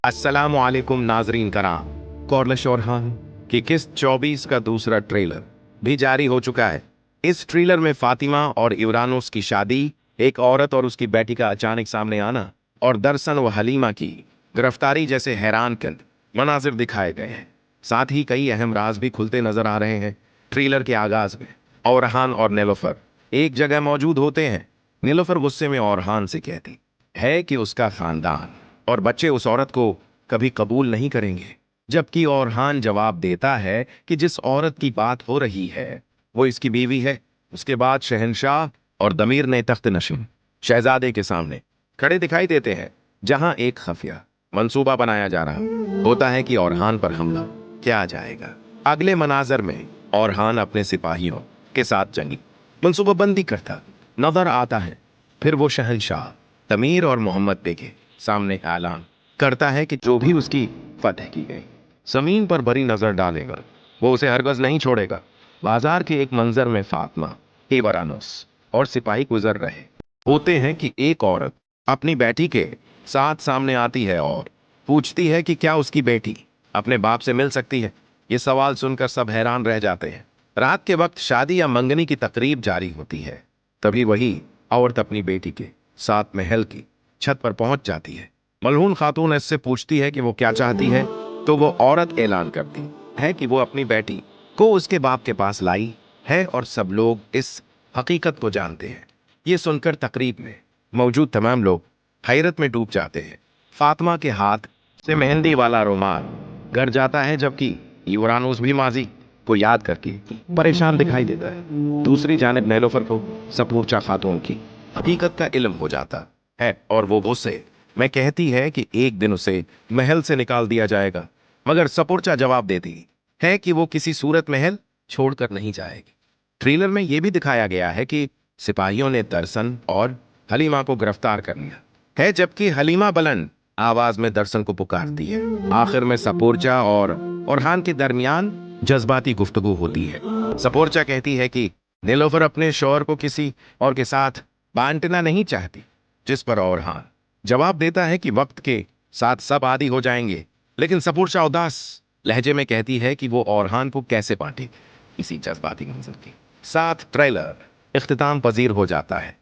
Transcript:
अस्सलामुअलैकुम नाजरीन कराम। कॉर्निश ओरहान की किस्त 24 का दूसरा ट्रेलर भी जारी हो चुका है। इस ट्रेलर में फातिमा और इवरानुस की शादी, एक औरत और उसकी बेटी का अचानक सामने आना और दरसन व हलीमा की गिरफ्तारी जैसे हैरानकुन मनाजिर दिखाए गए हैं। साथ ही कई अहम राज भी खुलते नजर आ रहे हैं। ट्रेलर के आगाज में ओरहान और नीलोफर एक जगह मौजूद होते हैं। नीलोफर गुस्से में ओरहान से कहती है कि उसका खानदान और बच्चे उस औरत को कभी कबूल नहीं करेंगे, जबकि ओरहान जवाब देता है कि जिस औरत की बात हो रही है वो इसकी बीवी है। उसके बाद शहंशाह और दमीर ने तख्त नशीन शहजादे के सामने खड़े दिखाई देते हैं, जहां एक खुफिया मंसूबा बनाया जा रहा होता है कि ओरहान पर हमला किया जाएगा। अगले मनाजर में ओरहान अपने सिपाहियों के साथ जंगी मंसूबाबंदी करता नजर आता है। फिर वो शहंशाह तमीर और मोहम्मद बेगे सामने ऐलान करता है कि जो भी उसकी फतह की गई जमीन पर बड़ी नजर डालेगा, वो उसे हरगज नहीं छोड़ेगा। बाजार के एक मंजर में फातिमा, इवरानुस और सिपाही गुजर रहे होते हैं कि एक औरत अपनी बेटी के साथ सामने आती है और पूछती है कि क्या उसकी बेटी अपने बाप से मिल सकती है। ये सवाल सुनकर सब हैरान रह जाते हैं। रात के वक्त शादी या मंगनी की तकरीब जारी होती है। तभी वही औरत अपनी बेटी के साथ महल की छत पर पहुंच जाती है। मलहून खातून इससे पूछती है कि वो क्या चाहती है, तो वो औरत ऐलान करती है कि वो अपनी बेटी को उसके बाप के पास लाई है और सब लोग इस हकीकत को जानते हैं। ये सुनकर तकरीब में मौजूद तमाम लोग हैरत में डूब जाते हैं। फातिमा के हाथ से मेहंदी वाला रुमाल गिर जाता है, जबकि यूरानुस भी माजी को याद करके परेशान दिखाई देता है। दूसरी जानिब नीलोफर को सपूचा खातून की हकीकत का इल्म हो जाता है और वो गुस्से में कहती है कि एक दिन उसे महल से निकाल दिया जाएगा, मगर सपुरचा जवाब देती है कि वो किसी सूरत महल छोड़कर नहीं जाएगी। ट्रेलर में यह भी दिखाया गया है कि सिपाहियों ने दरसन और हलीमा को गिरफ्तार कर लिया है, जबकि हलीमा बुलंद आवाज में दरसन को पुकारती है। आखिर में सपोरचा और ओरहान के दरमियान जज्बाती गुफ्तगू होती है। सपोरचा कहती है कि नीलोफर अपने शौहर को किसी और के साथ बांटना नहीं चाहती, जिस पर ओरहान जवाब देता है कि वक्त के साथ सब आदी हो जाएंगे। लेकिन सपूरचा उदास लहजे में कहती है कि वो ओरहान को कैसे बांटे। इसी जज्बाती मंजर के साथ ट्रेलर इख्तिताम पजीर हो जाता है।